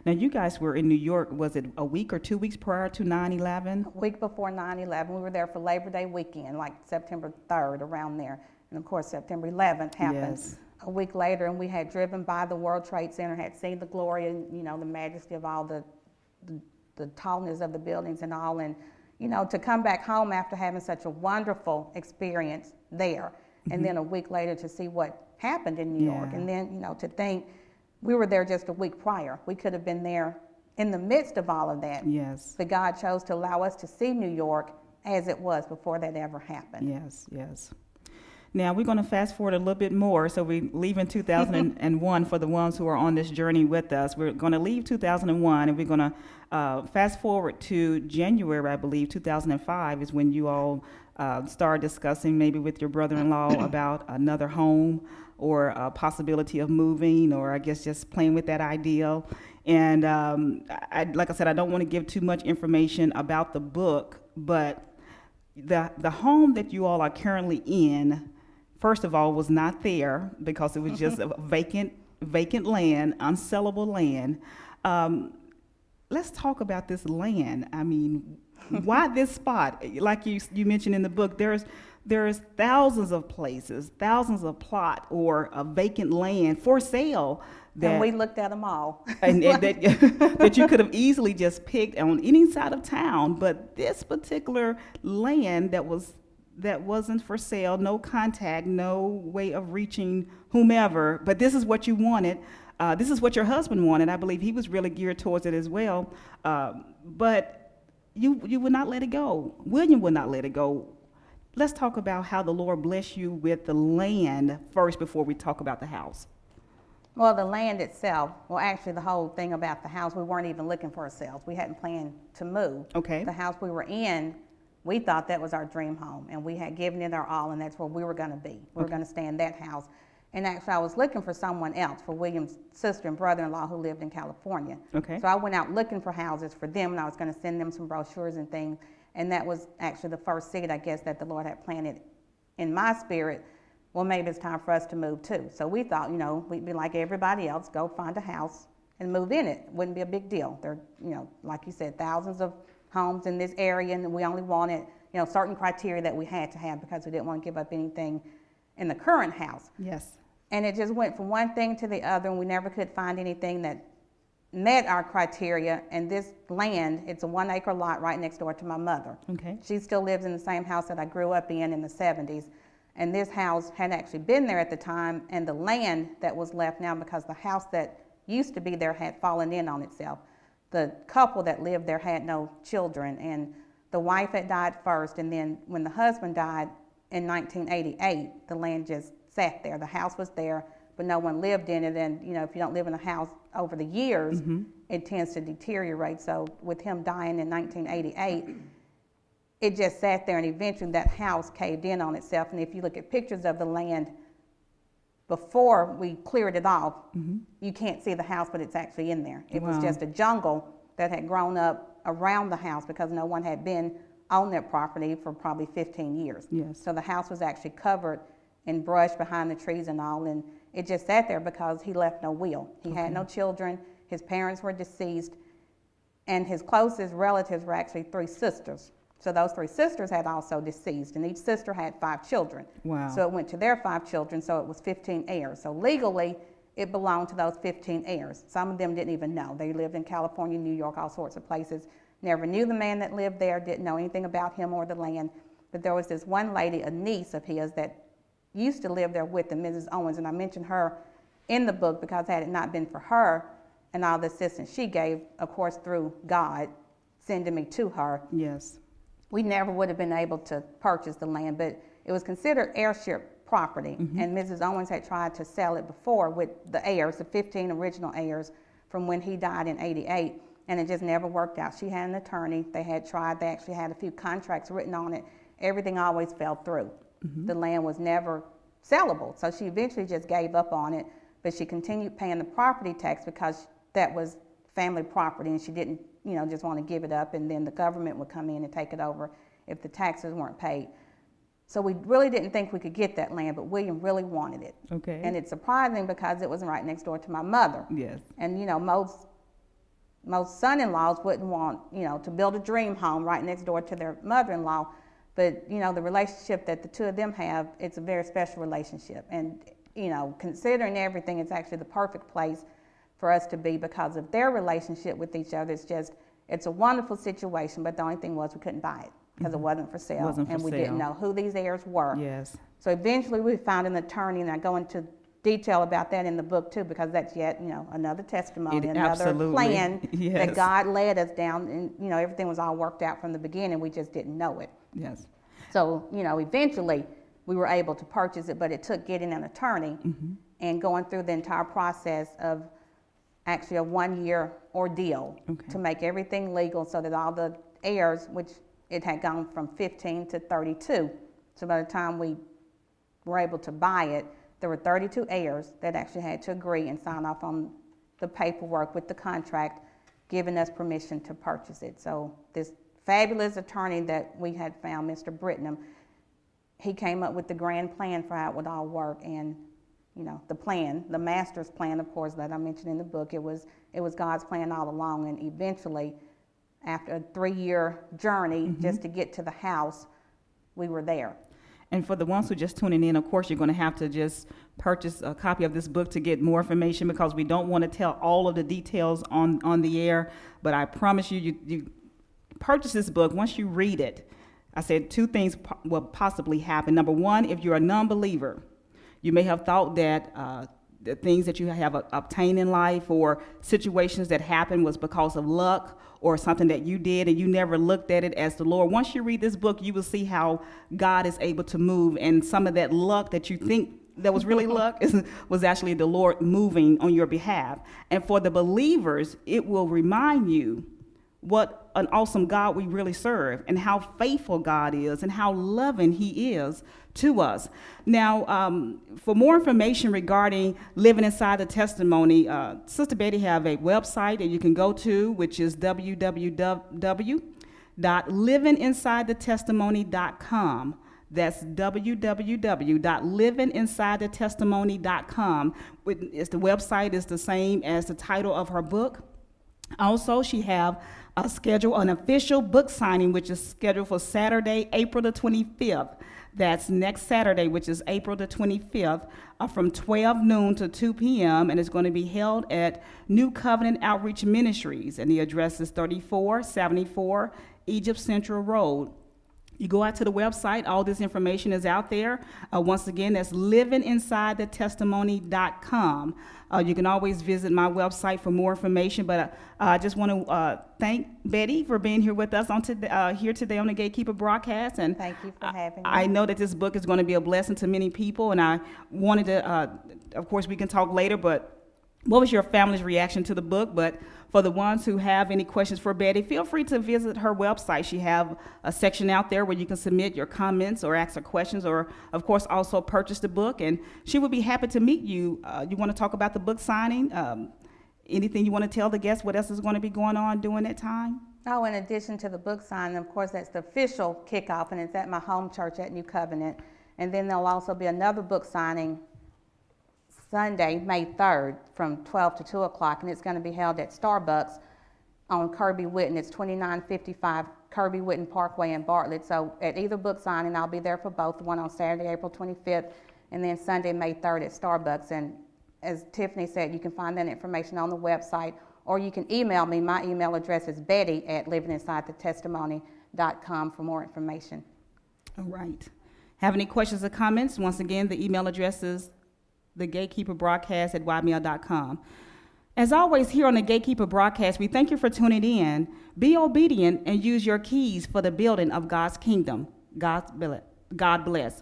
Now, you guys were in New York, was it a week or 2 weeks prior to 9/11? A week before 9/11. We were there for Labor Day weekend, like September 3rd, around there. And of course, September 11th happened Yes. a week later, and we had driven by the World Trade Center, had seen the glory and, the majesty of all the tallness of the buildings and all. And, to come back home after having such a wonderful experience there, and then a week later to see what happened in New York. Yeah. And then, to think we were there just a week prior. We could have been there in the midst of all of that. Yes. But God chose to allow us to see New York as it was before that ever happened. Yes, yes. Now we're going to fast forward a little bit more. So we leave in 2001 for the ones who are on this journey with us. We're going to leave 2001 and we're going to fast forward to January, I believe, 2005 is when you all started discussing maybe with your brother-in-law about another home or a possibility of moving, or I guess just playing with that ideal. And like I said, I don't want to give too much information about the book, but the home that you all are currently in, first of all, was not there because it was just a vacant land, unsellable land. Let's talk about this land. I mean, why this spot? Like you mentioned in the book, there's thousands of places, thousands of plot or a vacant land for sale. And we looked at them all. and that you could have easily just picked on any side of town, but this particular land that wasn't for sale, no contact, no way of reaching whomever, but this is what you wanted. This is what your husband wanted. I believe he was really geared towards it as well. But you would not let it go. William would not let it go. Let's talk about how the Lord blessed you with the land first before we talk about the house. Well, the land itself, actually the whole thing about the house, we weren't even looking for ourselves. We hadn't planned to move. Okay. The house we were in, we thought that was our dream home, and we had given it our all, and that's where we were going to be. We were going to stay in that house. And actually, I was looking for someone else, for William's sister and brother-in-law who lived in California. Okay. So I went out looking for houses for them, and I was going to send them some brochures and things. And that was actually the first seed, I guess, that the Lord had planted in my spirit. Well, maybe it's time for us to move too. So we thought, we'd be like everybody else, go find a house and move in it. Wouldn't be a big deal. There, like you said, thousands of homes in this area, and we only wanted, certain criteria that we had to have because we didn't want to give up anything in the current house. Yes. And it just went from one thing to the other, and we never could find anything that met our criteria. And this land, it's a 1 acre lot right next door to my mother. Okay. She still lives in the same house that I grew up in the 70s. And this house had actually been there at the time, and the land that was left now, because the house that used to be there had fallen in on itself. The couple that lived there had no children, and the wife had died first, and then when the husband died in 1988, the land just sat there. The house was there, but no one lived in it, and if you don't live in a house over the years, it tends to deteriorate. So with him dying in 1988, it just sat there, and eventually that house caved in on itself. And if you look at pictures of the land before we cleared it off, you can't see the house, but it's actually in there. It was just a jungle that had grown up around the house because no one had been on that property for probably 15 years. Yes. So the house was actually covered in brush behind the trees and all, and it just sat there because he left no will. He had no children, his parents were deceased, and his closest relatives were actually 3 sisters. So those 3 sisters had also deceased, and each sister had 5 children. Wow. So it went to their 5 children, so it was 15 heirs. So legally, it belonged to those 15 heirs. Some of them didn't even know. They lived in California, New York, all sorts of places. Never knew the man that lived there, didn't know anything about him or the land. But there was this one lady, a niece of his, that used to live there with them, Mrs. Owens, and I mentioned her in the book because had it not been for her and all the assistance she gave, of course, through God sending me to her, Yes. we never would have been able to purchase the land. But it was considered heirship property, and Mrs. Owens had tried to sell it before with the heirs, the 15 original heirs from when he died in 88, and it just never worked out. She had an attorney. They had tried. They actually had a few contracts written on it. Everything always fell through. The land was never sellable, so she eventually just gave up on it, but she continued paying the property tax because that was family property, and she didn't just want to give it up, and then the government would come in and take it over if the taxes weren't paid. So we really didn't think we could get that land, but William really wanted it. Okay. And it's surprising because it was right next door to my mother. Yes. And most most son-in-laws wouldn't want, to build a dream home right next door to their mother-in-law. But, the relationship that the two of them have, it's a very special relationship. And, considering everything, it's actually the perfect place for us to be because of their relationship with each other. It's a wonderful situation, but the only thing was we couldn't buy it because it wasn't for sale. And we didn't know who these heirs were. Yes. So eventually we found an attorney, and I go into detail about that in the book too, because that's yet, another testimony, another plan Yes. that God led us down, and, everything was all worked out from the beginning. We just didn't know it. Yes. So, eventually we were able to purchase it, but it took getting an attorney and going through the entire process of actually a 1-year ordeal to make everything legal so that all the heirs, which it had gone from 15 to 32. So by the time we were able to buy it, there were 32 heirs that actually had to agree and sign off on the paperwork with the contract, giving us permission to purchase it. So this fabulous attorney that we had found, Mr. Brittenham, he came up with the grand plan for how it would all work. And the plan, the master's plan, of course, that I mentioned in the book, it was God's plan all along. And eventually, after a 3-year journey just to get to the house, we were there. And for the ones who are just tuning in, of course, you're going to have to just purchase a copy of this book to get more information, because we don't want to tell all of the details on the air. But I promise you purchase this book. Once you read it, I said 2 things will possibly happen. Number one, if you're a non-believer, you may have thought that the things that you have obtained in life or situations that happened was because of luck or something that you did, and you never looked at it as the Lord. Once you read this book, you will see how God is able to move, and some of that luck that you think that was really luck was actually the Lord moving on your behalf. And for the believers, it will remind you what an awesome God we really serve, and how faithful God is, and how loving he is to us. Now, for more information regarding living inside the testimony, Sister Betty have a website that you can go to, which is www.livinginsidethetestimony.com. That's www.livinginsidethetestimony.com. The website is the same as the title of her book. Also, she have an official book signing, which is scheduled for Saturday, April the 25th. That's next Saturday, which is April the 25th, from 12 noon to 2 p.m., and it's going to be held at New Covenant Outreach Ministries, and the address is 3474 Egypt Central Road. You go out to the website, all this information is out there. Once again, that's livinginsidethetestimony.com. You can always visit my website for more information, but I just want to thank Betty for being here with us here today on the Gatekeeper broadcast. And thank you for having me. I know that this book is going to be a blessing to many people, and I wanted to, of course, we can talk later, but what was your family's reaction to the book? But for the ones who have any questions for Betty, feel free to visit her website. She have a section out there where you can submit your comments or ask her questions, or, of course, also purchase the book. And she would be happy to meet you. You want to talk about the book signing? Anything you want to tell the guests? What else is going to be going on during that time? Oh, in addition to the book signing, of course, that's the official kickoff, and it's at my home church at New Covenant. And then there'll also be another book signing Sunday, May 3rd, from 12 to 2 o'clock, and it's going to be held at Starbucks on Kirby Whitten. It's 2955 Kirby Whitten Parkway in Bartlett. So at either book signing, I'll be there for both, one on Saturday, April 25th, and then Sunday, May 3rd at Starbucks. And as Tiffany said, you can find that information on the website, or you can email me. My email address is betty@livinginsidethetestimony.com for more information. All right. Have any questions or comments? Once again, the email address is thegatekeeperbroadcast@ymail.com. As always, here on the Gatekeeper broadcast, we thank you for tuning in. Be obedient and use your keys for the building of God's kingdom. God bless.